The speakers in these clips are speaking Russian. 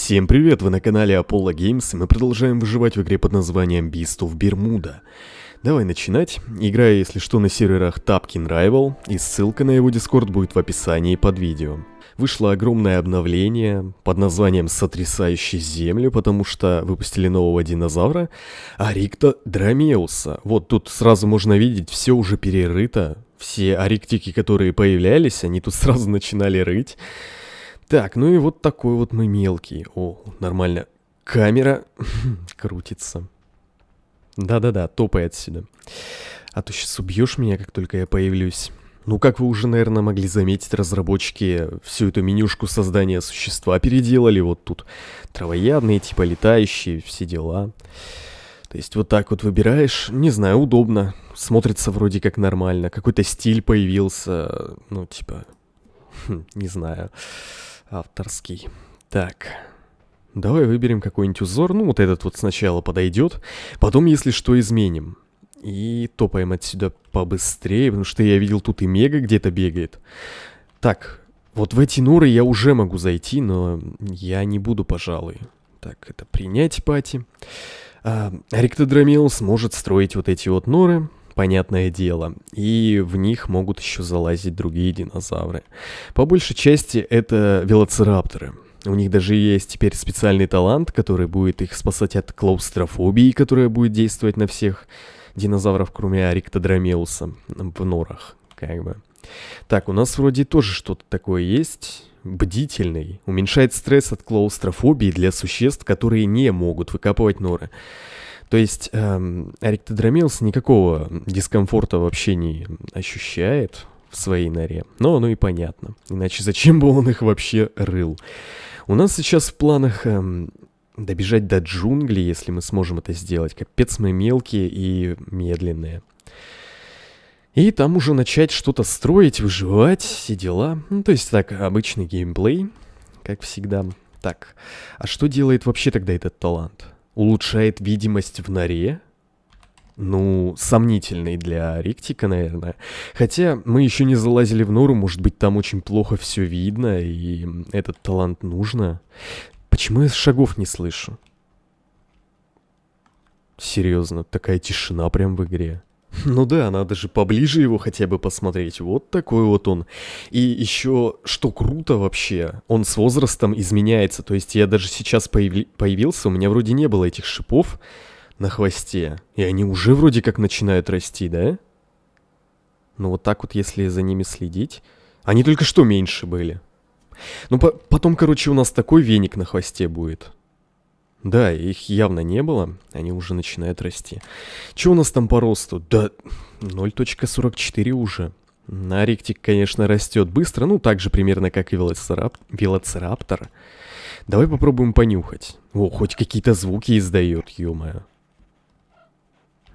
Всем привет, вы на канале Apollo Games, и мы продолжаем выживать в игре под названием Beast of Bermuda. Давай начинать. Играю, если что, на серверах Tapkin Rival, и ссылка на его Discord будет в описании под видео. Вышло огромное обновление под названием «Сотрясающий Землю», потому что выпустили нового динозавра, Арикта Дромеуса. Вот тут сразу можно видеть, все уже перерыто. Все ариктики, которые появлялись, они тут сразу начинали рыть. Так, ну и вот такой вот мы мелкий. О, нормально. Камера крутится. Да-да-да, топай отсюда. А то сейчас убьешь меня, как только я появлюсь. Ну, как вы уже, наверное, могли заметить, разработчики всю эту менюшку создания существа переделали. Вот тут травоядные, типа летающие, все дела. То есть вот так вот выбираешь, не знаю, удобно. Смотрится вроде как нормально. Какой-то стиль появился, ну, типа, не знаю, авторский. Так, давай выберем какой-нибудь узор. Ну, вот этот вот сначала подойдет. Потом, если что, изменим. И топаем отсюда побыстрее, потому что я видел, тут и мега где-то бегает. Так, вот в эти норы я уже могу зайти, но я не буду, пожалуй. Так, это принять пати. Ариктодромеус может строить вот эти вот норы, понятное дело, и в них могут еще залазить другие динозавры. По большей части это велоцирапторы. У них даже есть теперь специальный талант, который будет их спасать от клаустрофобии, которая будет действовать на всех динозавров, кроме Ариктодромеуса, в норах, как бы. Так, у нас вроде тоже что-то такое есть. Бдительный. Уменьшает стресс от клаустрофобии для существ, которые не могут выкапывать норы. То есть Ариктодромеус никакого дискомфорта вообще не ощущает в своей норе. Но оно и понятно. Иначе зачем бы он их вообще рыл? У нас сейчас в планах добежать до джунглей, если мы сможем это сделать. Капец мы мелкие и медленные. И там уже начать что-то строить, выживать, все дела. Ну, то есть так, обычный геймплей, как всегда. Так, а что делает вообще тогда этот талант? Улучшает видимость в норе? Ну, сомнительный для Риктика, наверное. Хотя мы еще не залазили в нору, может быть, там очень плохо все видно, и этот талант нужно. Почему я шагов не слышу? Серьезно, такая тишина прям в игре. Ну да, надо же поближе его хотя бы посмотреть. Вот такой вот он. И еще, что круто вообще, он с возрастом изменяется. То есть я даже сейчас появился, у меня вроде не было этих шипов на хвосте. И они уже вроде как начинают расти, да? Ну вот так вот, если за ними следить. Они только что меньше были. Ну потом, короче, у нас такой веник на хвосте будет. Да, их явно не было, они уже начинают расти. Что у нас там по росту? Да, 0.44 уже. Ариктик, конечно, растет быстро, ну, так же примерно, как и велоцираптор. Давай попробуем понюхать. О, хоть какие-то звуки издает, ё-моё.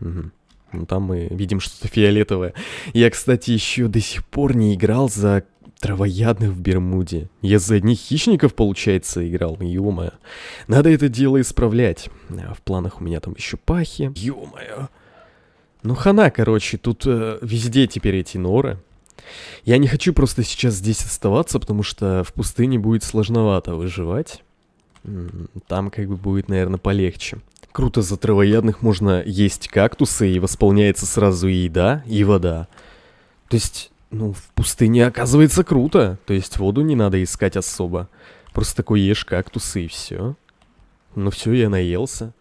Угу. Ну, там мы видим что-то фиолетовое. Я, кстати, еще до сих пор не играл за травоядных в Бермуде. Я за одних хищников, получается, играл. Ё-моё. Надо это дело исправлять. А в планах у меня там еще пахи. Ё-моё. Ну, хана, короче. Тут везде теперь эти норы. Я не хочу просто сейчас здесь оставаться, потому что в пустыне будет сложновато выживать. Там как бы будет, наверное, полегче. Круто, за травоядных можно есть кактусы, и восполняется сразу и еда, и вода. То есть... Ну, в пустыне, оказывается, круто. То есть воду не надо искать особо. Просто такой ешь кактусы и все. Ну все, я наелся.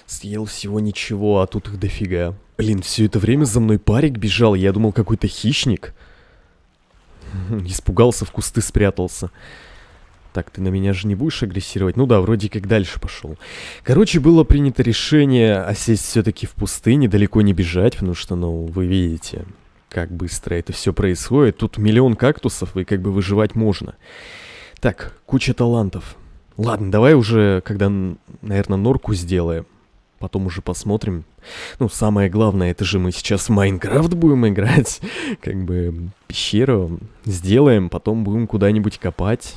Съел всего ничего, а тут их дофига. Блин, все это время за мной парик бежал. Я думал, какой-то хищник. Испугался, в кусты спрятался. Так, ты на меня же не будешь агрессировать? Ну да, вроде как дальше пошел. Короче, было принято решение осесть все-таки в пустыне, далеко не бежать, потому что, ну, вы видите... Как быстро это все происходит. Тут миллион кактусов, и как бы выживать можно. Так, куча талантов. Ладно, давай уже, когда, наверное, норку сделаем. Потом уже посмотрим. Ну, самое главное, это же мы сейчас в Майнкрафт будем играть. Как бы пещеру сделаем, потом будем куда-нибудь копать.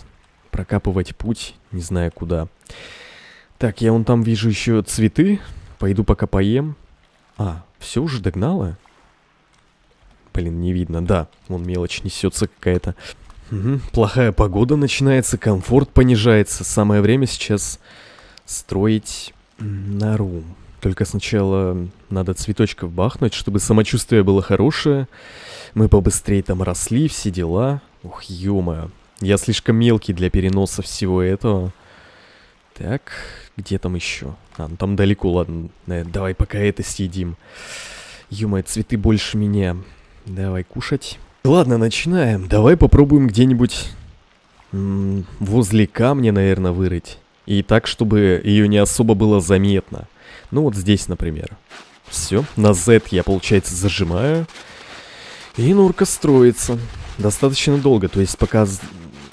Прокапывать путь, не знаю куда. Так, я вон там вижу еще цветы. Пойду пока поем. А, все уже догнало? Блин, не видно, да, вон мелочь несется какая-то. Мгм. Плохая погода начинается, комфорт понижается. Самое время сейчас строить нору. Только сначала надо цветочков бахнуть, чтобы самочувствие было хорошее. Мы побыстрее там росли, все дела. Ух, ё-моё. Я слишком мелкий для переноса всего этого. Так, где там еще? А, ну там далеко, ладно. Давай пока это съедим. Ё-моё, цветы больше меня. Давай кушать. Ладно, начинаем. Давай попробуем где-нибудь возле камня, наверное, вырыть. И так, чтобы ее не особо было заметно. Ну вот здесь, например. Все, на Z я, получается, зажимаю. И норка строится. Достаточно долго, то есть пока...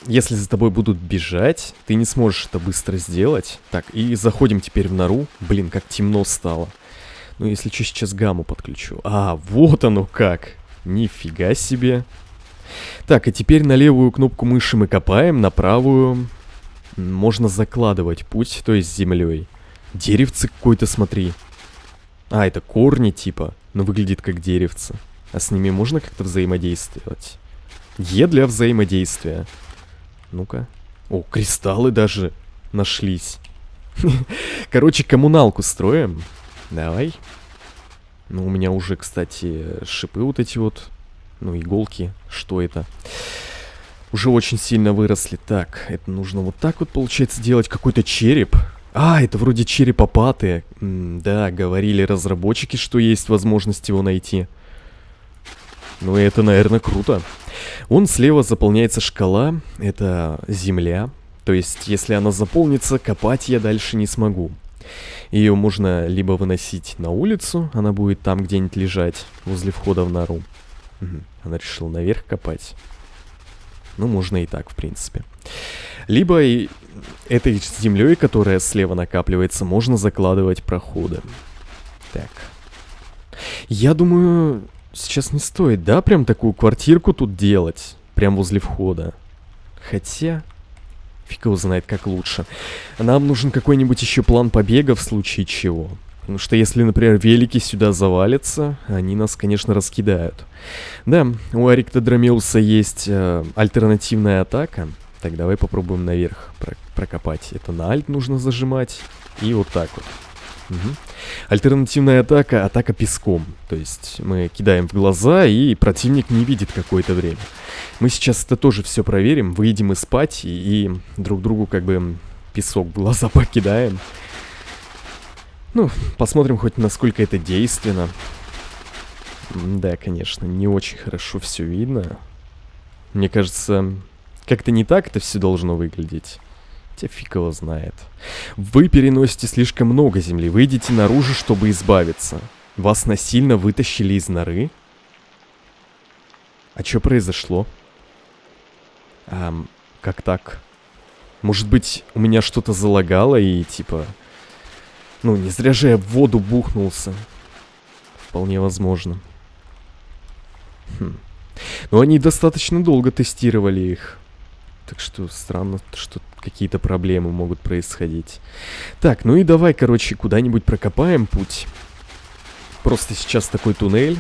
Если за тобой будут бежать, ты не сможешь это быстро сделать. Так, и заходим теперь в нору. Блин, как темно стало. Ну, если что, сейчас гамму подключу. А, вот оно как. Нифига себе. Так, и теперь на левую кнопку мыши мы копаем, на правую можно закладывать путь, то есть землей. Деревце какое-то, смотри. А, это корни типа, но выглядит как деревце. А с ними можно как-то взаимодействовать? Е для взаимодействия. Ну-ка. О, кристаллы даже нашлись. Короче, коммуналку строим. Давай. Ну, у меня уже, кстати, шипы вот эти вот. Ну, иголки. Что это? Уже очень сильно выросли. Так, это нужно вот так вот, получается, делать. Какой-то череп. А, это вроде черепа паты. Да, говорили разработчики, что есть возможность его найти. Ну, это, наверное, круто. Вон слева заполняется шкала. Это земля. То есть, если она заполнится, копать я дальше не смогу. Ее можно либо выносить на улицу, она будет там где-нибудь лежать, возле входа в нору. Угу. Она решила наверх копать. Ну, можно и так, в принципе. Либо и этой землей, которая слева накапливается, можно закладывать проходы. Так. Я думаю, сейчас не стоит, да, прям такую квартирку тут делать? Прям возле входа. Хотя... Фиг его знает, как лучше. Нам нужен какой-нибудь еще план побега в случае чего. Потому что если, например, велики сюда завалятся, они нас, конечно, раскидают. Да, у Ариктодромеуса есть альтернативная атака. Так, давай попробуем наверх прокопать. Это на альт нужно зажимать. И вот так вот. Угу. Альтернативная атака — атака песком. То есть мы кидаем в глаза, и противник не видит какое-то время. Мы сейчас это тоже все проверим. Выйдем и спать, и друг другу как бы песок в глаза покидаем. Ну, посмотрим хоть насколько это действенно. Да, конечно, не очень хорошо все видно. Мне кажется, как-то не так это все должно выглядеть. Хотя фиг его знает. Вы переносите слишком много земли. Выйдите наружу, чтобы избавиться. Вас насильно вытащили из норы. А что произошло? Как так? Может быть, у меня что-то залагало и типа... Ну, не зря же я в воду бухнулся. Вполне возможно. Но они достаточно долго тестировали их. Так что странно, что какие-то проблемы могут происходить. Так, ну и давай, короче, куда-нибудь прокопаем путь. Просто сейчас такой туннель.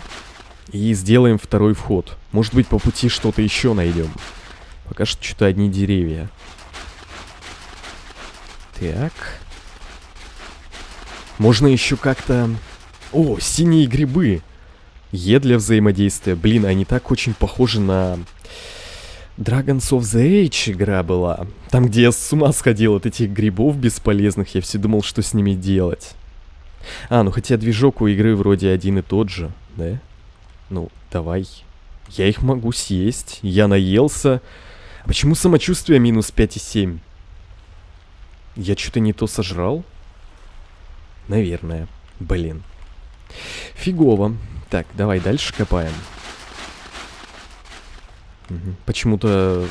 И сделаем второй вход. Может быть, по пути что-то еще найдем. Пока что одни деревья. Так. Можно еще как-то... О, синие грибы. Е для взаимодействия. Блин, они так очень похожи на... Dragons of the Age игра была. Там, где я с ума сходил от этих грибов бесполезных. Я все думал, что с ними делать. А, ну хотя движок у игры вроде один и тот же, да? Ну, давай. Я их могу съесть. Я наелся. А почему самочувствие минус 5,7? Я что-то не то сожрал? Наверное. Блин. Фигово. Так, давай дальше копаем. Угу. Почему-то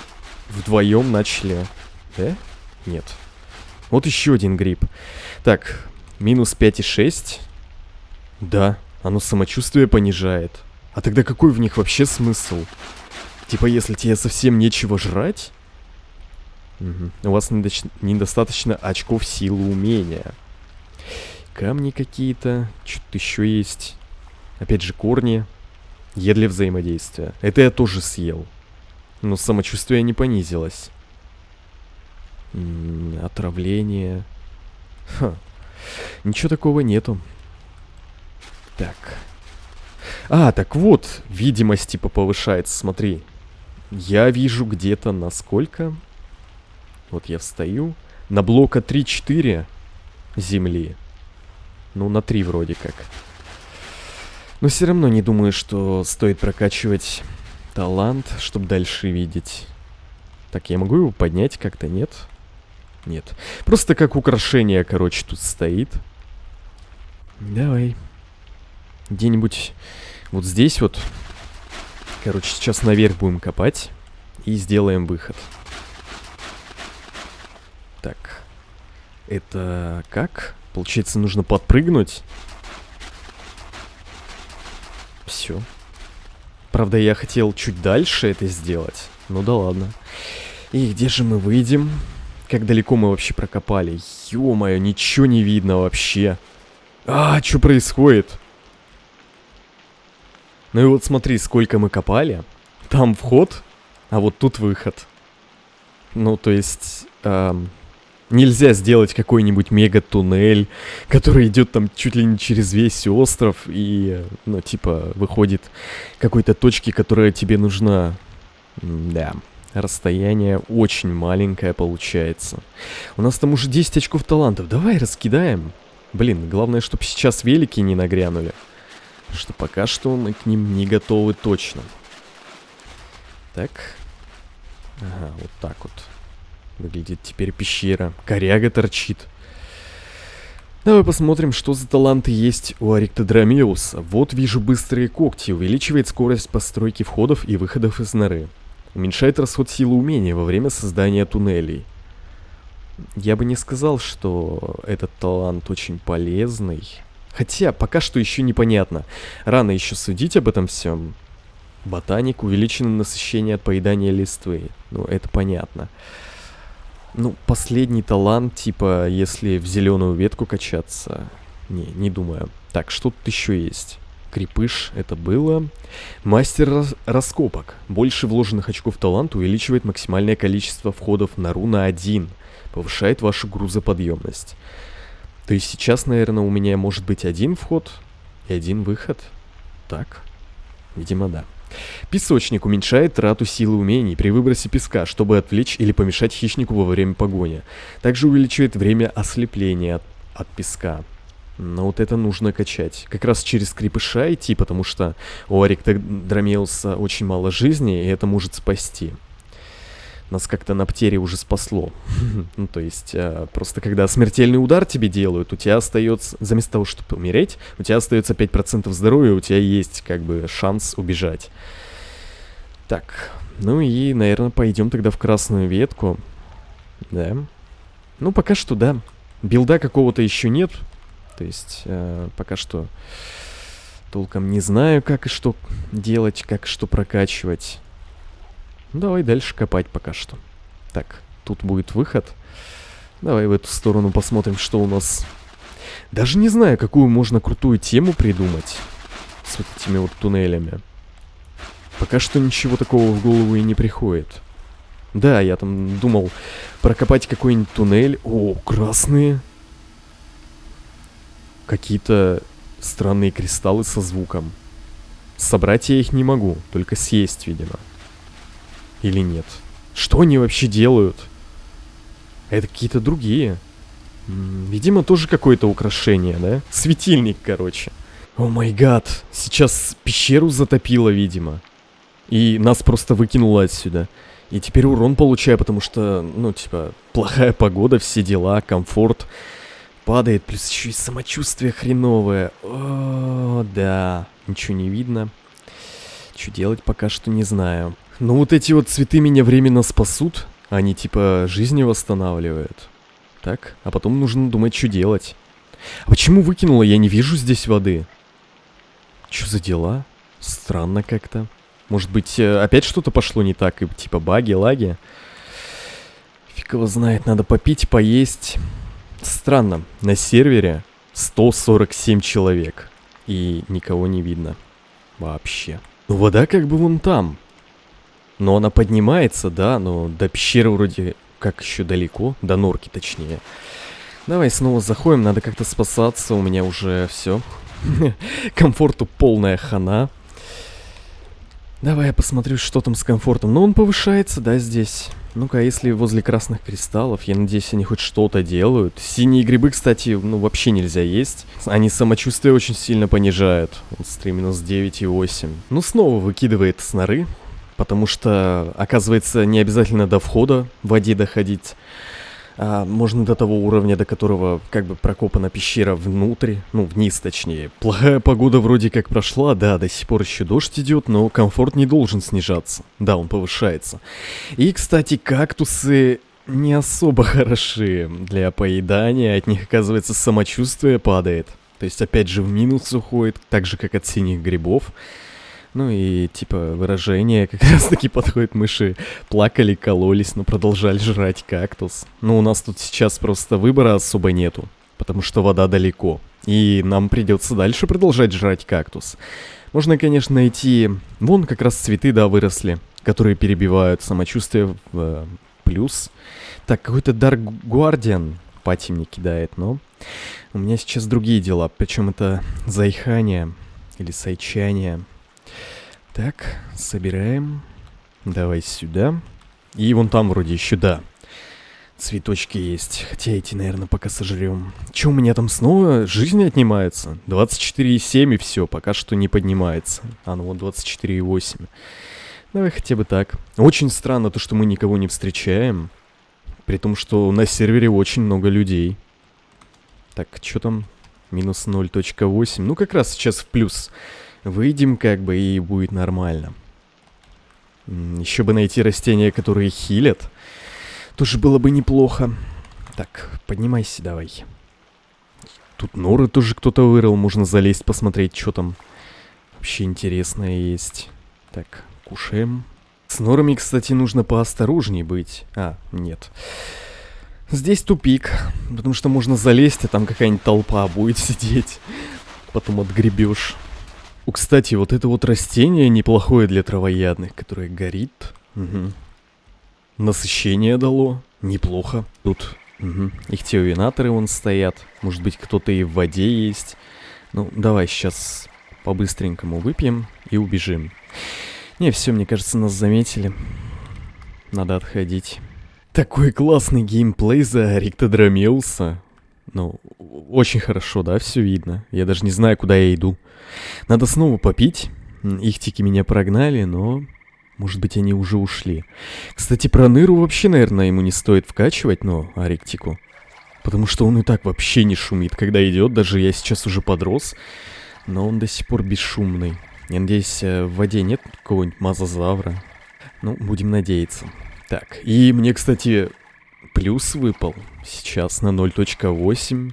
вдвоем начали. Да? Нет. Вот еще один гриб. Так, минус 5,6. Да, оно самочувствие понижает. А тогда какой в них вообще смысл? Типа, если тебе совсем нечего жрать? Угу. У вас недостаточно очков силы умения. Камни какие-то. Что-то еще есть. Опять же, корни. Е для взаимодействия. Это я тоже съел. Но самочувствие не понизилось. Отравление. Ха. Ничего такого нету. Так. Так вот, видимость типа повышается, смотри. Я вижу где-то на сколько? Вот я встаю. На блока 3-4 земли. Ну, на 3 вроде как. Но все равно не думаю, что стоит прокачивать талант, чтобы дальше видеть. Так, я могу его поднять как-то, нет? Нет. Просто как украшение, короче, тут стоит. Давай. Где-нибудь вот здесь вот. Короче, сейчас наверх будем копать. И сделаем выход. Так. Это как? Получается, нужно подпрыгнуть. Все. Правда, я хотел чуть дальше это сделать. Ну да ладно. И где же мы выйдем? Как далеко мы вообще прокопали? Ё-моё, ничего не видно вообще. Что происходит? Ну и вот смотри, сколько мы копали. Там вход, а вот тут выход. Ну, то есть... нельзя сделать какой-нибудь мега-туннель, который идет там чуть ли не через весь остров и, ну, типа, выходит к какой-то точке, которая тебе нужна. Да, расстояние очень маленькое получается. У нас там уже 10 очков талантов. Давай раскидаем. Блин, главное, чтобы сейчас велики не нагрянули. Потому что пока что мы к ним не готовы точно. Так. Ага, вот так вот. Выглядит теперь пещера. Коряга торчит. Давай посмотрим, что за таланты есть у Ариктодромеуса. Вот вижу быстрые когти. Увеличивает скорость постройки входов и выходов из норы. Уменьшает расход силы умения во время создания туннелей. Я бы не сказал, что этот талант очень полезный. Хотя, пока что еще непонятно. Рано еще судить об этом всем. Ботаник, увеличено насыщение от поедания листвы. Ну, это понятно. Ну, последний талант, типа, если в зеленую ветку качаться. Не думаю. Так, что тут еще есть? Крепыш, это было. Мастер раскопок. Больше вложенных очков таланта увеличивает максимальное количество входов в нору на 1. Повышает вашу грузоподъемность. То есть сейчас, наверное, у меня может быть 1 вход и 1 выход. Так? Видимо, да. Песочник уменьшает трату силы умений при выбросе песка, чтобы отвлечь или помешать хищнику во время погони. Также увеличивает время ослепления от песка. Но вот это нужно качать. Как раз через крепыша идти, потому что у Ариктодромеуса очень мало жизни, и это может спасти. Нас как-то на Птере уже спасло. Ну, то есть, просто когда смертельный удар тебе делают, у тебя остается, заместо того, чтобы умереть, у тебя остается 5% здоровья, у тебя есть, как бы, шанс убежать. Так, ну и, наверное, пойдем тогда в красную ветку. Да. Ну, пока что, да. Билда какого-то еще нет. То есть, пока что толком не знаю, как и что делать, как и что прокачивать. Ну, давай дальше копать пока что. Так, тут будет выход. Давай в эту сторону посмотрим, что у нас. Даже не знаю, какую можно крутую тему придумать с вот этими вот туннелями. Пока что ничего такого в голову и не приходит. Да, я там думал прокопать какой-нибудь туннель. О, красные. Какие-то странные кристаллы со звуком. Собрать я их не могу, только съесть, видимо. Или нет? Что они вообще делают? Это какие-то другие. Видимо, тоже какое-то украшение, да? Светильник, короче. О май гад. Сейчас пещеру затопило, видимо. И нас просто выкинуло отсюда. И теперь урон получаю, потому что, ну, типа, плохая погода, все дела, комфорт падает. Плюс еще и самочувствие хреновое. О, да. Ничего не видно. Что делать пока что не знаю. Но вот эти вот цветы меня временно спасут. Они типа жизни восстанавливают. Так, а потом нужно думать, что делать. А почему выкинула? Я не вижу здесь воды. Что за дела? Странно как-то. Может быть, опять что-то пошло не так? И типа баги, лаги? Фиг его знает, надо попить, поесть. Странно, на сервере 147 человек. И никого не видно. Вообще. Ну вода как бы вон там. Но она поднимается, да, но до пещеры вроде как еще далеко, до норки точнее. Давай снова заходим, надо как-то спасаться, у меня уже все. Комфорту полная хана. Давай я посмотрю, что там с комфортом. Ну, он повышается, да, здесь. Ну-ка, если возле красных кристаллов, я надеюсь, они хоть что-то делают. Синие грибы, кстати, ну, вообще нельзя есть. Они самочувствие очень сильно понижают. Вот с 3 минус 9,8. Ну, снова выкидывает сноры. Потому что, оказывается, не обязательно до входа в воде доходить. Можно до того уровня, до которого как бы прокопана пещера внутрь, ну, вниз точнее. Плохая погода вроде как прошла, да, до сих пор еще дождь идет, но комфорт не должен снижаться. Да, он повышается. И, кстати, кактусы не особо хороши для поедания, от них, оказывается, самочувствие падает. То есть, опять же, в минус уходит, так же, как от синих грибов. Ну и, типа, выражение как раз-таки подходит: мыши плакали, кололись, но продолжали жрать кактус. Ну, у нас тут сейчас просто выбора особо нету, потому что вода далеко. И нам придется дальше продолжать жрать кактус. Можно, конечно, найти... Вон как раз цветы, да, выросли, которые перебивают самочувствие в плюс. Так, какой-то Dark Guardian пати мне кидает, но... У меня сейчас другие дела, причем это зайхание или сайчание. Так, собираем. Давай сюда. И вон там вроде еще, да, цветочки есть. Хотя эти, наверное, пока сожрем. Че, у меня там снова жизнь отнимается? 24,7 и все, пока что не поднимается. А, ну вот 24,8. Давай хотя бы так. Очень странно то, что мы никого не встречаем. При том, что на сервере очень много людей. Так, что там? Минус 0.8. Ну, как раз сейчас в плюс. Выйдем как бы, и будет нормально. Еще бы найти растения, которые хилят. Тоже было бы неплохо. Так, поднимайся давай. Тут норы тоже кто-то вырыл. Можно залезть, посмотреть, что там вообще интересное есть. Так, кушаем. С норами, кстати, нужно поосторожней быть. А, нет. Здесь тупик. Потому что можно залезть, а там какая-нибудь толпа будет сидеть. Потом отгребешь. Кстати, вот это вот растение неплохое для травоядных, которое горит. Угу. Насыщение дало. Неплохо. Тут ихтиовинаторы вон стоят. Может быть, кто-то и в воде есть. Ну, давай сейчас по-быстренькому выпьем и убежим. Не, все, мне кажется, нас заметили. Надо отходить. Такой классный геймплей за Риктодромеуса. Ну, очень хорошо, да, все видно. Я даже не знаю, куда я иду. Надо снова попить. Ихтики меня прогнали, но... Может быть, они уже ушли. Кстати, про Ныру вообще, наверное, ему не стоит вкачивать, но Ариктику. Потому что он и так вообще не шумит, когда идет. Даже я сейчас уже подрос. Но он до сих пор бесшумный. Я надеюсь, в воде нет какого-нибудь мазозавра. Ну, будем надеяться. Так, и мне, кстати, плюс выпал сейчас на 0.8.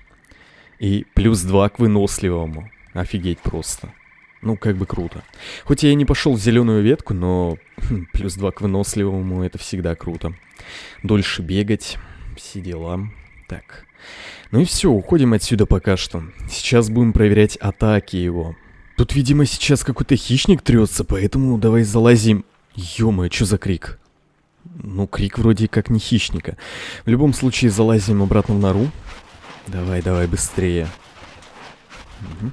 И плюс 2 к выносливому. Офигеть просто. Ну, как бы круто. Хоть я и не пошел в зеленую ветку, но плюс 2 к выносливому — это всегда круто. Дольше бегать, все дела. Так. Ну и все, уходим отсюда пока что. Сейчас будем проверять атаки его. Тут, видимо, сейчас какой-то хищник трется, поэтому давай залазим. Ё-моё, что за крик? Ну, крик вроде как не хищника. В любом случае, залазим обратно в нору. Давай, давай, быстрее. Угу.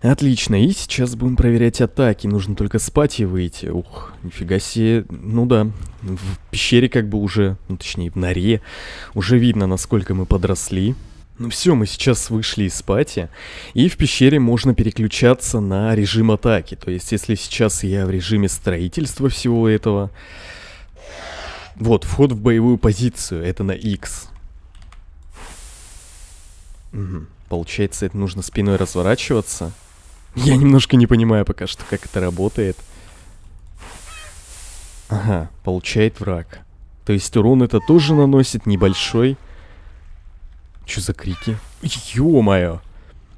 Отлично, и сейчас будем проверять атаки. Нужно только спать и выйти. Ух, нифига себе. Ну да, в пещере как бы уже, ну точнее в норе, уже видно, насколько мы подросли. Ну все, мы сейчас вышли из пати, и в пещере можно переключаться на режим атаки. То есть, если сейчас я в режиме строительства всего этого... Вот, вход в боевую позицию, это на X. Угу. Получается, это нужно спиной разворачиваться. Я немножко не понимаю пока что, как это работает. Ага, получает враг. То есть урон это тоже наносит небольшой. Чё за крики? Ё-моё!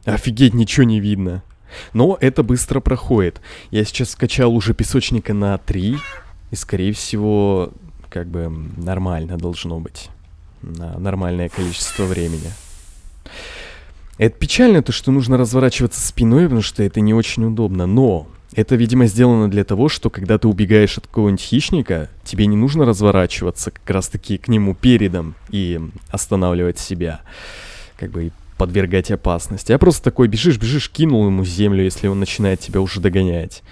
Офигеть, ничего не видно. Но это быстро проходит. Я сейчас скачал уже песочника на 3. И, скорее всего, как бы нормально должно быть. На нормальное количество времени. Это печально, то, что нужно разворачиваться спиной, потому что это не очень удобно. Но Это, видимо, сделано для того, что когда ты убегаешь от какого-нибудь хищника, тебе не нужно разворачиваться как раз-таки к нему передом и останавливать себя, как бы и подвергать опасности. А просто такой бежишь, кинул ему землю, если он начинает тебя уже догонять.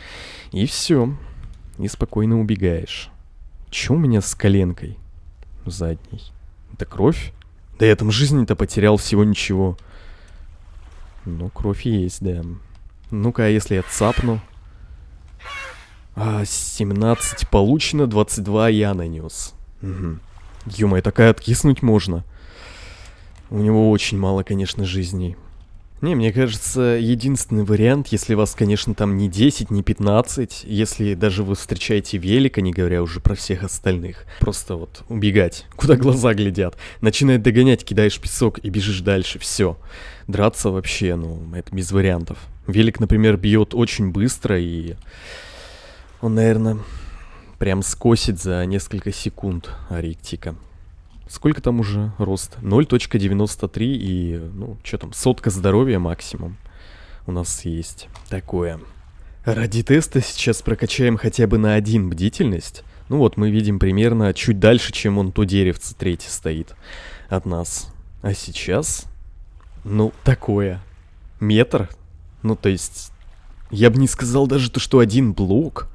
И все. И спокойно убегаешь. Че у меня с коленкой задней? Это кровь? Да я там жизни-то потерял всего ничего. Ну, кровь есть, да. Ну-ка, а если я цапну? 17 получено, 22 я нанес. Угу. Ё-моё, такая откиснуть можно. У него очень мало, конечно, жизней. Не, мне кажется, единственный вариант, если вас, конечно, там не 10, не 15, если даже вы встречаете велика, не говоря уже про всех остальных, просто вот убегать, куда глаза глядят, начинает догонять, кидаешь песок и бежишь дальше, все. Драться вообще, ну, это без вариантов. Велик, например, бьет очень быстро, и он, наверное, прям скосит за несколько секунд Ариктика. Сколько там уже рост? 0.93 и, ну, что там, 100 здоровья максимум у нас есть. Такое. Ради теста сейчас прокачаем хотя бы на 1 бдительность. Ну вот, мы видим примерно чуть дальше, чем он то деревце третье стоит от нас. А сейчас, ну, такое. Метр? Ну, то есть, я бы не сказал даже то, что 1 блок.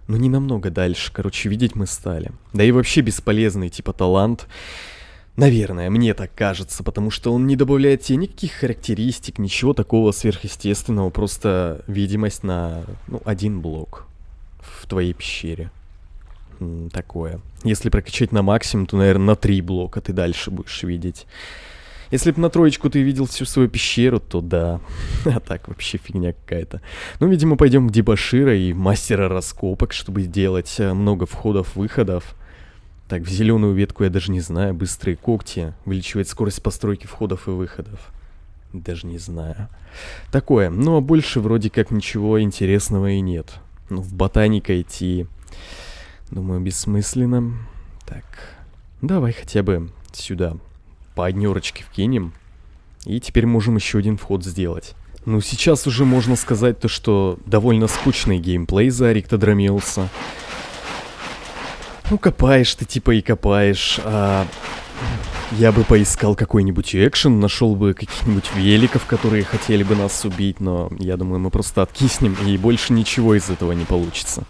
Ну, не намного дальше, короче, видеть мы стали. Да и вообще бесполезный, типа, талант. Наверное, мне так кажется, потому что он не добавляет тебе никаких характеристик, ничего такого сверхъестественного, просто видимость на, ну, 1 блок в твоей пещере. Такое. Если прокачать на максимум, то, наверное, на 3 блока ты дальше будешь видеть. Если бы на 3 ты видел всю свою пещеру, то да. А так вообще фигня какая-то. Ну, видимо, пойдем в дебошира и мастера раскопок, чтобы сделать много входов-выходов. Так, в зеленую ветку я даже не знаю. Быстрые когти. Увеличивает скорость постройки входов и выходов. Даже не знаю. Такое. Ну, а больше вроде как ничего интересного и нет. Ну, в ботаника идти, думаю, бессмысленно. Так, давай хотя бы сюда по 1 вкинем. И теперь можем еще 1 вход сделать. Ну, сейчас уже можно сказать то, что довольно скучный геймплей за Ариктодромеуса. Ну, копаешь ты типа и копаешь. Я бы поискал какой-нибудь экшен, нашел бы каких-нибудь великов, которые хотели бы нас убить, но я думаю, мы просто откиснем, и больше ничего из этого не получится.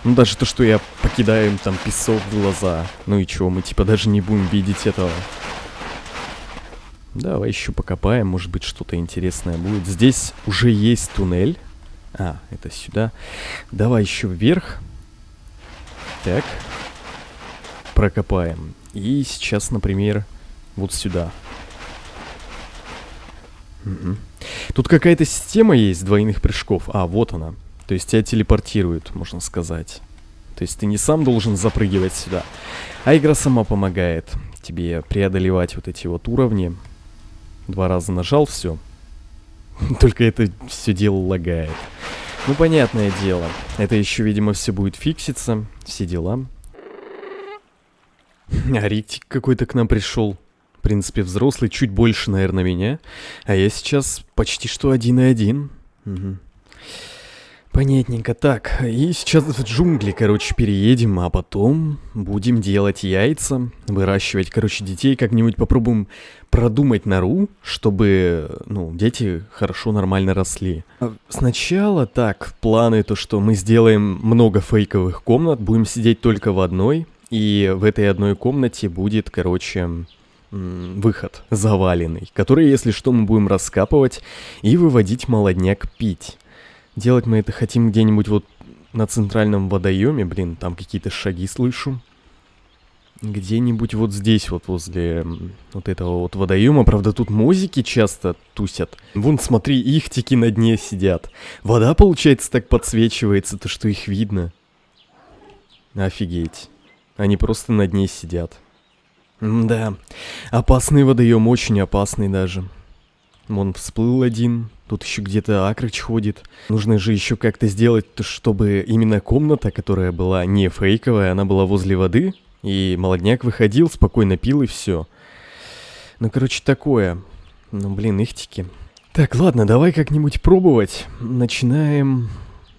Ну, даже то, что я покидаю им там песок в глаза. Ну и чё, мы типа даже не будем видеть этого. Давай еще покопаем, может быть, что-то интересное будет. Здесь уже есть туннель. Это сюда. Давай еще вверх. Так. Прокопаем. И сейчас, например, вот сюда. Угу. Тут какая-то система есть двойных прыжков. Вот она. То есть тебя телепортируют, можно сказать. То есть ты не сам должен запрыгивать сюда, а игра сама помогает тебе преодолевать вот эти вот уровни. 2 раза нажал, все. Только это все дело лагает. Ну, понятное дело. Это еще, видимо, все будет фикситься. Все дела. Ариктик какой-то к нам пришел. В принципе, взрослый, чуть больше, наверное, меня. А я сейчас почти что 1-1. Угу. Понятненько. Так, и сейчас в джунгли, короче, переедем, а потом будем делать яйца, выращивать, короче, детей, как-нибудь попробуем продумать нору, чтобы, ну, дети хорошо, нормально росли. Сначала, так, планы, то, что мы сделаем много фейковых комнат, будем сидеть только в одной, и в этой одной комнате будет, короче, выход заваленный, который, если что, мы будем раскапывать и выводить молодняк пить. Делать мы это хотим где-нибудь вот на центральном водоеме. Блин, там какие-то шаги слышу. Где-нибудь вот здесь вот возле вот этого вот водоема. Правда, тут мозики часто тусят. Вон, смотри, ихтики на дне сидят. Вода, получается, так подсвечивается, то что их видно. Офигеть. Они просто на дне сидят. Да, опасный водоем, очень опасный даже. Вон всплыл один. Тут еще где-то Акрыч ходит. Нужно же еще как-то сделать, чтобы именно комната, которая была не фейковая, она была возле воды. И молодняк выходил, спокойно пил и все. Ну, короче, такое. Ну, блин, ихтики. Так, ладно, давай как-нибудь пробовать. Начинаем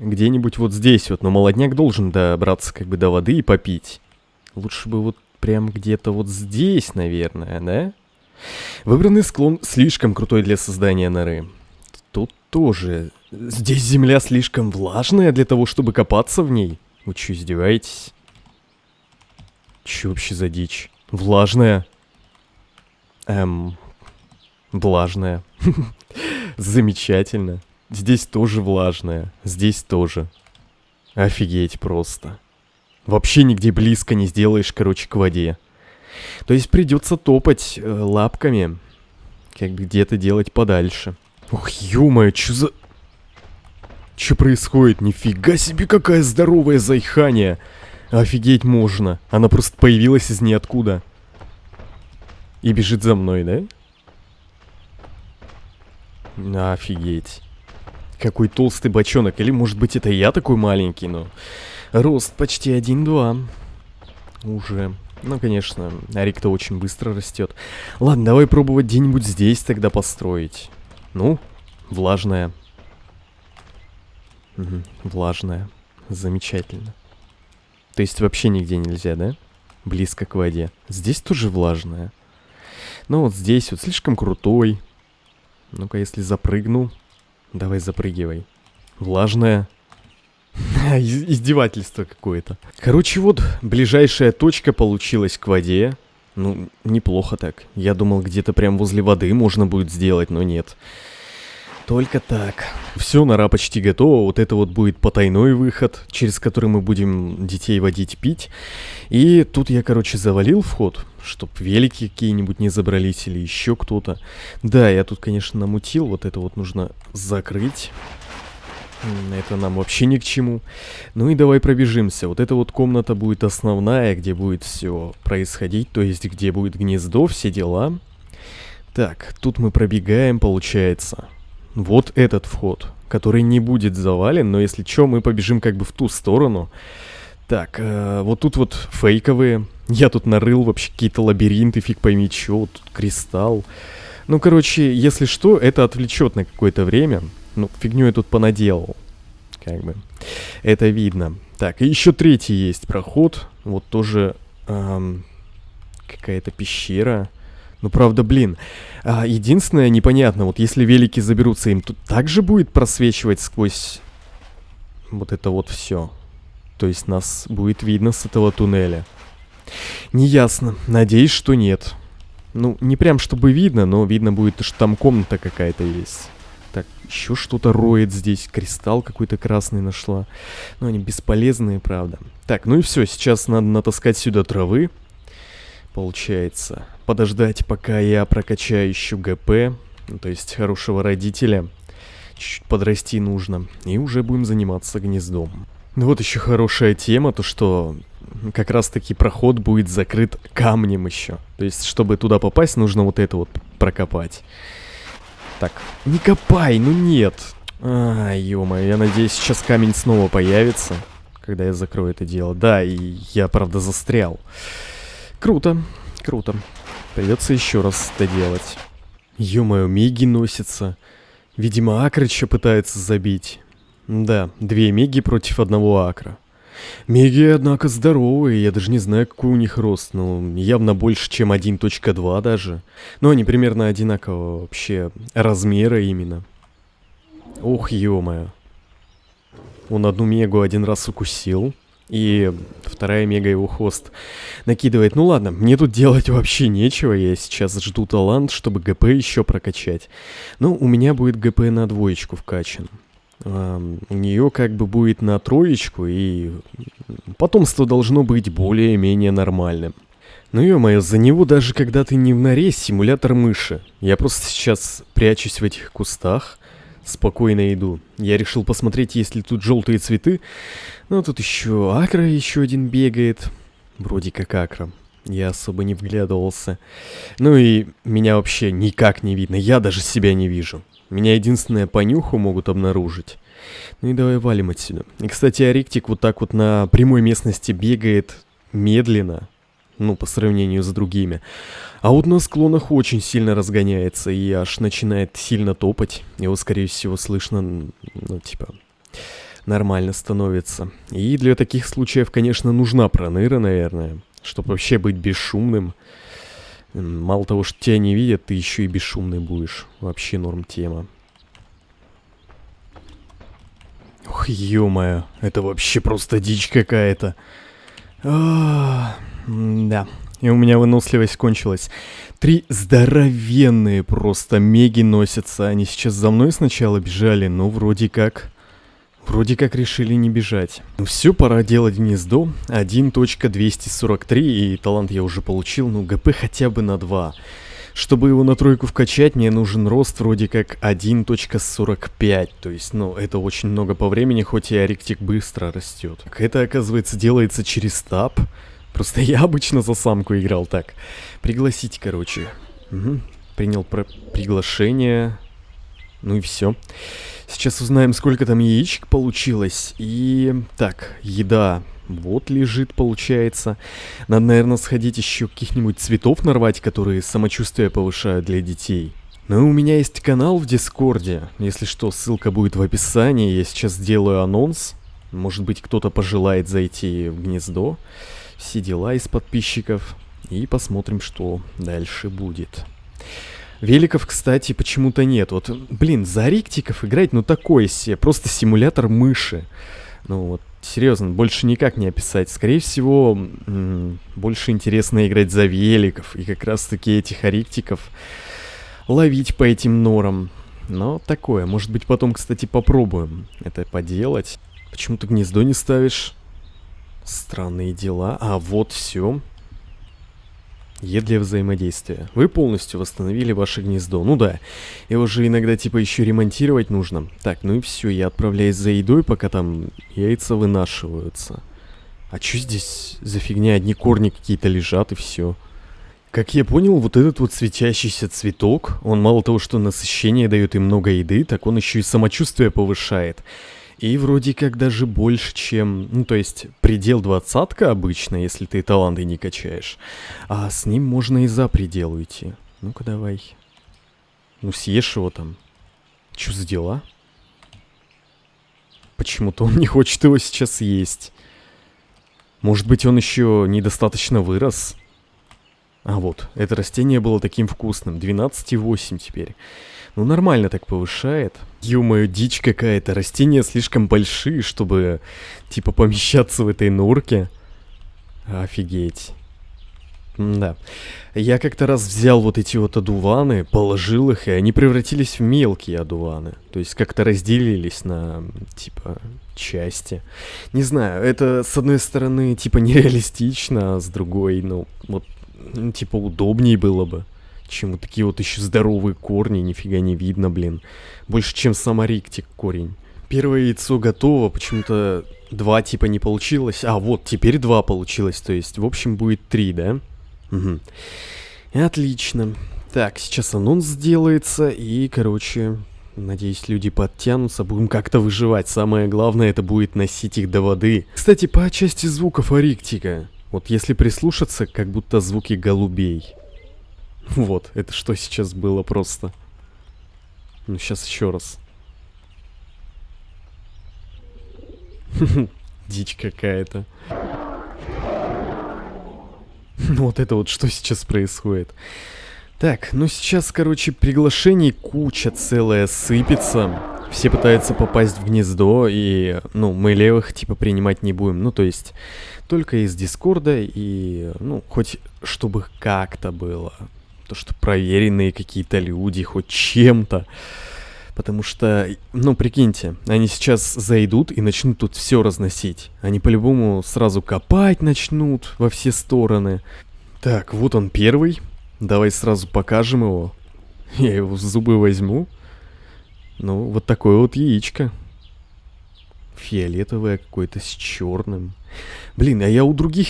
где-нибудь вот здесь вот. Но молодняк должен добраться как бы до воды и попить. Лучше бы вот прям где-то вот здесь, наверное, да? Выбранный склон слишком крутой для создания норы. Тут тоже. Здесь земля слишком влажная для того, чтобы копаться в ней. Вы что, издеваетесь? Чё вообще за дичь? Влажная. Влажная. Замечательно. Здесь тоже влажная. Здесь тоже. Офигеть просто. Вообще нигде близко не сделаешь, короче, к воде. То есть придется топать лапками. Как бы где-то делать подальше. Ух, ё-моё, Чё происходит? Нифига себе, какая здоровая зайхания. Офигеть можно. Она просто появилась из ниоткуда. И бежит за мной, да? Офигеть. Какой толстый бочонок. Или, может быть, это я такой маленький, но... Рост почти 1,2. Уже. Ну, конечно, Арик-то очень быстро растет. Ладно, давай пробовать где-нибудь здесь тогда построить. Ну, влажная. Угу, влажная. Замечательно. То есть вообще нигде нельзя, да? Близко к воде. Здесь тоже влажная. Ну вот здесь вот слишком крутой. Ну-ка, если запрыгну. Давай запрыгивай. Влажная. Издевательство какое-то. Короче, вот ближайшая точка получилась к воде. Ну, неплохо так. Я думал, где-то прям возле воды можно будет сделать, но нет. Только так. Все, нора почти готова. Вот это вот будет потайной выход, через который мы будем детей водить пить. И тут я, короче, завалил вход, чтоб велики какие-нибудь не забрались или еще кто-то. Да, я тут, конечно, намутил. Вот это вот нужно закрыть. Это нам вообще ни к чему. Ну и давай пробежимся. Вот эта вот комната будет основная, где будет все происходить. То есть, где будет гнездо, все дела. Так, тут мы пробегаем, получается. Вот этот вход, который не будет завален, но если что, мы побежим как бы в ту сторону. Так, вот тут вот фейковые. Я тут нарыл вообще какие-то лабиринты, фиг пойми чё. Вот тут кристалл. Ну, короче, если что, это отвлечет на какое-то время. Ну, фигню я тут понаделал. Как бы. Это видно. Так, и еще третий есть проход. Вот тоже какая-то пещера. Ну, правда, блин. Единственное, непонятно, вот если велики заберутся, им тут также будет просвечивать сквозь вот это вот все. То есть нас будет видно с этого туннеля. Неясно. Надеюсь, что нет. Ну, не прям чтобы видно, но видно будет, что там комната какая-то есть. Так, еще что-то роет здесь. Кристалл какой-то красный нашла. Но они бесполезные, правда. Так, ну и все. Сейчас надо натаскать сюда травы. Получается. Подождать, пока я прокачаю еще ГП. Ну, то есть хорошего родителя. Чуть-чуть подрасти нужно. И уже будем заниматься гнездом. Ну вот еще хорошая тема, то что как раз-таки проход будет закрыт камнем еще. То есть, чтобы туда попасть, нужно вот это вот прокопать. Так, не копай, ну нет. Ё-моё, я надеюсь, сейчас камень снова появится, когда я закрою это дело. Да, и я, правда, застрял. Круто, круто. Придется еще раз это делать. Ё-моё, Меги носится. Видимо, Акр еще пытается забить. Да, 2 Меги против 1 Акра. Меги, однако, здоровые, я даже не знаю, какой у них рост, но явно больше, чем 1.2 даже. Но они примерно одинакового вообще размера именно. Ох, ё-моё. Он 1 Мегу 1 раз укусил, и 2 Мега его хвост накидывает. Ну ладно, мне тут делать вообще нечего, я сейчас жду талант, чтобы ГП еще прокачать. Ну, у меня будет ГП на 2 вкачан. У нее как бы будет на 3, и потомство должно быть более-менее нормальным. Ну ё-моё, за него даже когда ты не в норе, симулятор мыши. Я просто сейчас прячусь в этих кустах, спокойно иду. Я решил посмотреть, есть ли тут желтые цветы. Ну тут еще Акра еще один бегает. Вроде как Акра. Я особо не вглядывался. Ну и меня вообще никак не видно, я даже себя не вижу. Меня единственное по нюху могут обнаружить. Ну и давай валим отсюда. И, кстати, Ариктик вот так вот на прямой местности бегает медленно. Ну, по сравнению с другими. А вот на склонах очень сильно разгоняется и аж начинает сильно топать. Его, скорее всего, слышно, ну, типа, нормально становится. И для таких случаев, конечно, нужна проныра, наверное, чтобы вообще быть бесшумным. Мало того, что тебя не видят, ты еще и бесшумный будешь. Вообще норм тема. Ох, ё-моё, это вообще просто дичь какая-то. Да, и у меня выносливость кончилась. 3 здоровенные просто меги носятся. Они сейчас за мной сначала бежали, но вроде как решили не бежать. Ну все, пора делать гнездо. 1.243, и талант я уже получил, ну ГП хотя бы на 2. Чтобы его на тройку вкачать, мне нужен рост вроде как 1.45. То есть, ну, это очень много по времени, хоть и Ариктик быстро растет. Это, оказывается, делается через таб. Просто я обычно за самку играл так. Пригласить, короче. Угу. Принял приглашение. Ну и все. Сейчас узнаем, сколько там яичек получилось. И так, еда вот лежит, получается. Надо, наверное, сходить еще каких-нибудь цветов нарвать, которые самочувствие повышают для детей. Ну и у меня есть канал в Дискорде. Если что, ссылка будет в описании. Я сейчас сделаю анонс. Может быть, кто-то пожелает зайти в гнездо. Все дела из подписчиков. И посмотрим, что дальше будет. Великов, кстати, почему-то нет. Вот, блин, за Ариктиков играть, ну такой себе. Просто симулятор мыши. Ну вот, серьезно, больше никак не описать. Скорее всего, больше интересно играть за великов. И как раз-таки этих Ариктиков ловить по этим норам. Но такое. Может быть, потом, кстати, попробуем это поделать. Почему ты гнездо не ставишь? Странные дела. А, вот все. Е для взаимодействия. Вы полностью восстановили ваше гнездо. Ну да, его же иногда типа еще ремонтировать нужно. Так, ну и все, я отправляюсь за едой, пока там яйца вынашиваются. А что здесь за фигня? Одни корни какие-то лежат и все. Как я понял, вот этот вот светящийся цветок, он мало того, что насыщение дает и много еды, так он еще и самочувствие повышает. И вроде как даже больше, чем... Ну, то есть, предел 20-ка обычно, если ты таланты не качаешь. А с ним можно и за предел уйти. Ну-ка, давай. Ну, съешь его там. Чё за дела? Почему-то он не хочет его сейчас есть. Может быть, он еще недостаточно вырос? А вот, это растение было таким вкусным. 12,8 теперь. Ну, нормально так повышает. Ё-моё, дичь какая-то. Растения слишком большие, чтобы, типа, помещаться в этой норке. Офигеть. Да. Я как-то раз взял вот эти вот одуваны, положил их, и они превратились в мелкие одуваны. То есть как-то разделились на, типа, части. Не знаю, это, с одной стороны, типа, нереалистично, а с другой, ну, вот, ну, типа, удобнее было бы. Чем вот такие вот еще здоровые корни, нифига не видно, блин. Больше, чем сам Ариктик корень. Первое яйцо готово, почему-то 2 типа не получилось. А, вот, теперь 2 получилось, то есть, в общем, будет 3, да? Угу. Отлично. Так, сейчас анонс сделается, и, короче, надеюсь, люди подтянутся, будем как-то выживать. Самое главное, это будет носить их до воды. Кстати, по части звуков Ариктика. Вот если прислушаться, как будто звуки голубей. Вот, это что сейчас было просто? Ну, сейчас еще раз. Дичь какая-то. Вот это вот что сейчас происходит. Так, ну сейчас, короче, приглашений куча целая сыпется. Все пытаются попасть в гнездо, и, ну, мы левых, типа, принимать не будем. Ну, то есть, только из Дискорда, и, ну, хоть чтобы как-то было. То, что проверенные какие-то люди, хоть чем-то. Потому что, ну, прикиньте, они сейчас зайдут и начнут тут все разносить. Они по-любому сразу копать начнут во все стороны. Так, вот он первый. Давай сразу покажем его. Я его в зубы возьму. Ну, вот такое вот яичко. Фиолетовое какое-то с черным. Блин, а я у других,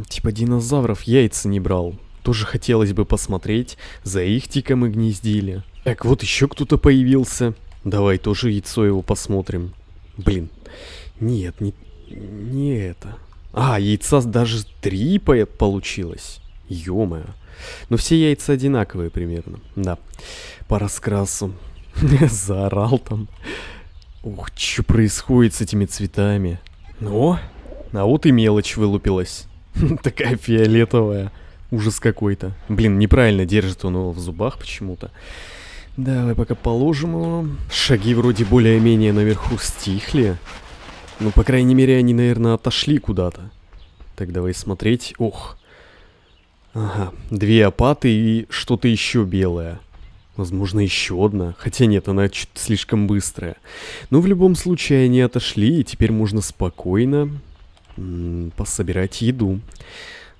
типа, динозавров яйца не брал. Тоже хотелось бы посмотреть, за их тиком мы гнездили. Так, вот еще кто-то появился. Давай тоже яйцо его посмотрим. Блин, нет, не это. А, яйца даже 3 получилось. Ё-моё. Но все яйца одинаковые примерно. Да. По раскрасу. Заорал там. Ух, что происходит с этими цветами? О, а вот и мелочь вылупилась. Такая фиолетовая. Ужас какой-то. Блин, неправильно держит он его в зубах почему-то. Давай пока положим его. Шаги вроде более-менее наверху стихли. Ну, по крайней мере, они, наверное, отошли куда-то. Так, давай смотреть. Ох. Ага, 2 опаты и что-то еще белое. Возможно, еще одна. Хотя нет, она чуть слишком быстрая. Но в любом случае они отошли, и теперь можно спокойно пособирать еду.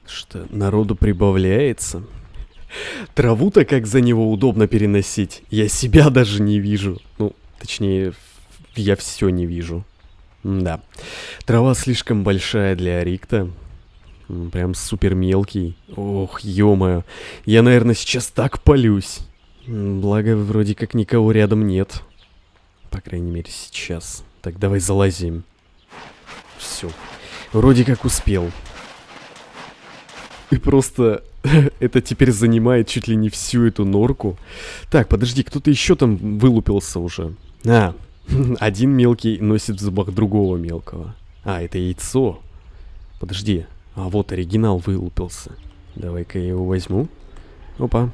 Что народу прибавляется. Траву-то как за него удобно переносить. Я себя даже не вижу. Ну, точнее, я все не вижу. Да. Трава слишком большая для Рикта. Прям супер мелкий. Ох, ё-моё. Я, наверное, сейчас так палюсь. Благо, вроде как никого рядом нет. По крайней мере, сейчас. Так, давай залазим. Все. Вроде как успел. И просто это теперь занимает чуть ли не всю эту норку. Так, подожди, кто-то еще там вылупился уже. А, один мелкий носит в зубах другого мелкого. А, это яйцо. Подожди. А вот оригинал вылупился. Давай-ка я его возьму. Опа.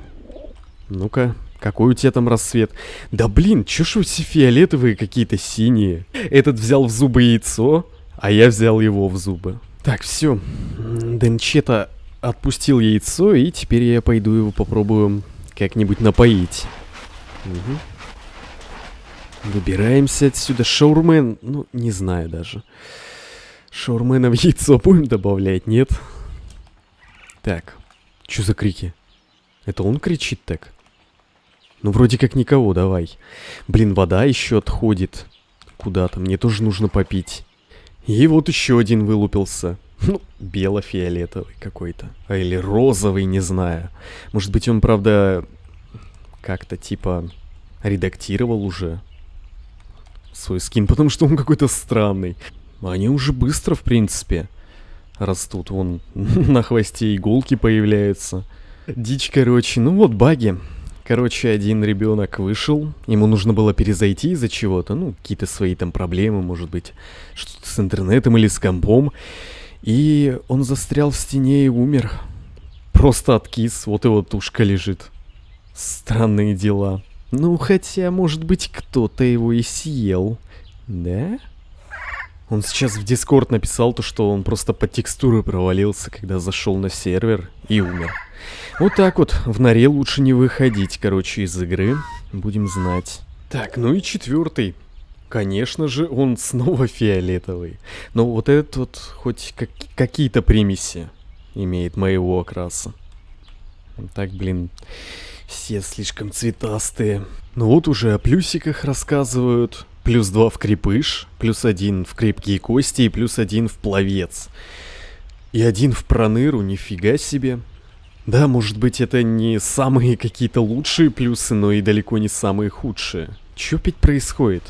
Ну-ка, какой у тебя там рассвет? Да блин, чё ж вы все фиолетовые какие-то синие? Этот взял в зубы яйцо, а я взял его в зубы. Так, все. Денчета отпустил яйцо, и теперь я пойду его попробую как-нибудь напоить. Угу. Выбираемся отсюда. Шаурмен, ну, не знаю даже. Шаурмена в яйцо будем добавлять, нет? Так, что за крики? Это он кричит так? Ну, вроде как никого, давай. Блин, вода еще отходит куда-то. Мне тоже нужно попить. И вот еще один вылупился. Ну, бело-фиолетовый какой-то. А или розовый, не знаю. Может быть, он, правда, как-то типа редактировал уже свой скин, потому что он какой-то странный. Они уже быстро, в принципе, растут. Вон на хвосте иголки появляются. Дичь, короче. Ну вот баги. Короче, один ребенок вышел, ему нужно было перезайти из-за чего-то, ну, какие-то свои там проблемы, может быть, что-то с интернетом или с компом, и он застрял в стене и умер. Просто откис, вот его тушка лежит. Странные дела. Ну, хотя, может быть, кто-то его и съел, да? Он сейчас в Discord написал то, что он просто под текстуры провалился, когда зашел на сервер и умер. Вот так вот, в норе лучше не выходить, короче, из игры. Будем знать. Так, ну и 4-й. Конечно же, он снова фиолетовый. Но вот этот вот хоть какие-то примеси имеет моего окраса. Так, блин, все слишком цветастые. Ну вот уже о плюсиках рассказывают. +2 в крепыш, +1 в крепкие кости и +1 в пловец. И 1 в проныру, нифига себе. Да, может быть, это не самые какие-то лучшие плюсы, но и далеко не самые худшие. Чё опять происходит?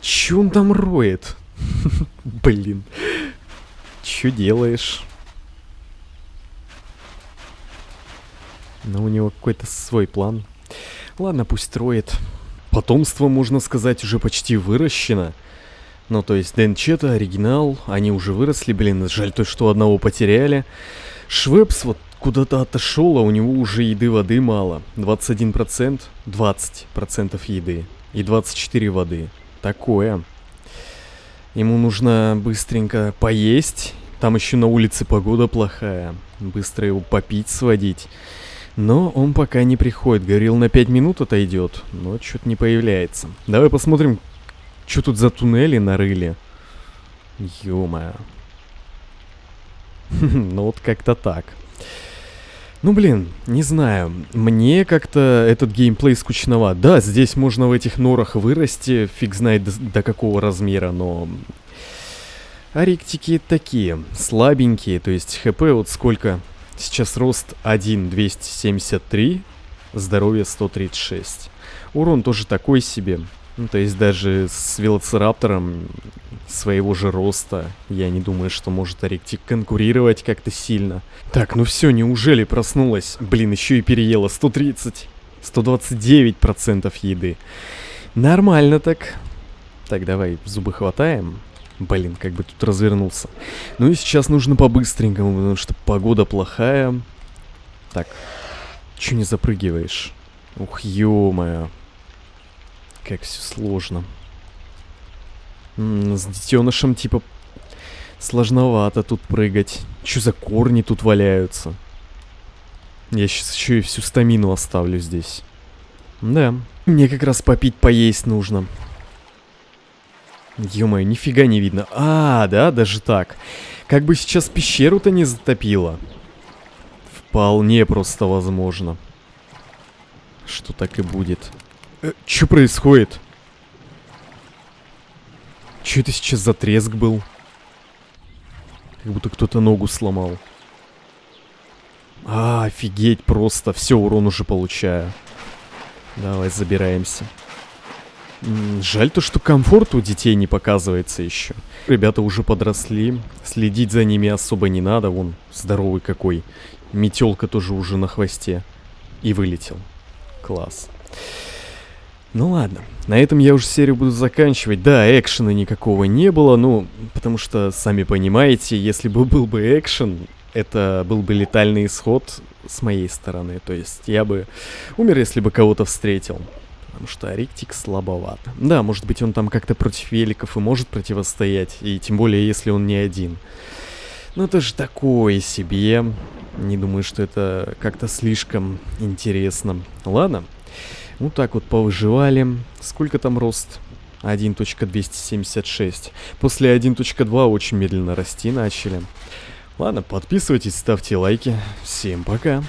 Чё он там роет? Блин. Чё делаешь? Ну, у него какой-то свой план. Ладно, пусть роет. Потомство, можно сказать, уже почти выращено. Ну, то есть, Денчета, оригинал, они уже выросли, блин, жаль то, что одного потеряли. Швепс вот куда-то отошел, а у него уже еды-воды мало. 21%, 20% еды и 24 воды. Такое. Ему нужно быстренько поесть. Там еще на улице погода плохая. Быстро его попить сводить. Но он пока не приходит. Говорил, на 5 минут отойдет, но что-то не появляется. Давай посмотрим, что тут за туннели нарыли. Ё-моё. Ну вот как-то так. Ну блин, не знаю. Мне как-то этот геймплей скучноват. Да, здесь можно в этих норах вырасти, фиг знает до какого размера, но... Ариктики такие, слабенькие, то есть хп вот сколько... Сейчас рост 1,273, здоровье 136. Урон тоже такой себе. Ну, то есть даже с велоцираптором своего же роста, я не думаю, что может Аректик конкурировать как-то сильно. Так, ну все, неужели проснулась? Блин, еще и переела 130, 129% еды. Нормально так. Так, давай зубы хватаем. Блин, как бы тут развернулся. Ну и сейчас нужно по-быстренькому, потому что погода плохая. Так, чё не запрыгиваешь? Ух, ё-моё. Как все сложно. С детенышем типа сложновато тут прыгать. Чё за корни тут валяются? Я сейчас еще и всю стамину оставлю здесь. Да, мне как раз попить, поесть нужно. Ё-моё, нифига не видно. А, да, даже так. Как бы сейчас пещеру-то не затопило. Вполне просто возможно, что так и будет. Чё происходит? Чё это сейчас за треск был? Как будто кто-то ногу сломал. А, офигеть просто. Все, урон уже получаю. Давай, забираемся. Жаль то, что комфорт у детей не показывается еще. Ребята уже подросли. Следить за ними особо не надо. Вон, здоровый какой. Метелка тоже уже на хвосте. И вылетел. Класс. Ну ладно, на этом я уже серию буду заканчивать. Да, экшена никакого не было, ну, потому что, сами понимаете, если бы был бы экшен, это был бы летальный исход с моей стороны. То есть я бы умер, если бы кого-то встретил. Потому что Аректик слабоват. Да, может быть, он там как-то против великов и может противостоять, и тем более, если он не один. Но это же такое себе. Не думаю, что это как-то слишком интересно. Ладно. Вот так вот повыживали. Сколько там рост? 1.276. После 1.2 очень медленно расти начали. Ладно, подписывайтесь, ставьте лайки. Всем пока.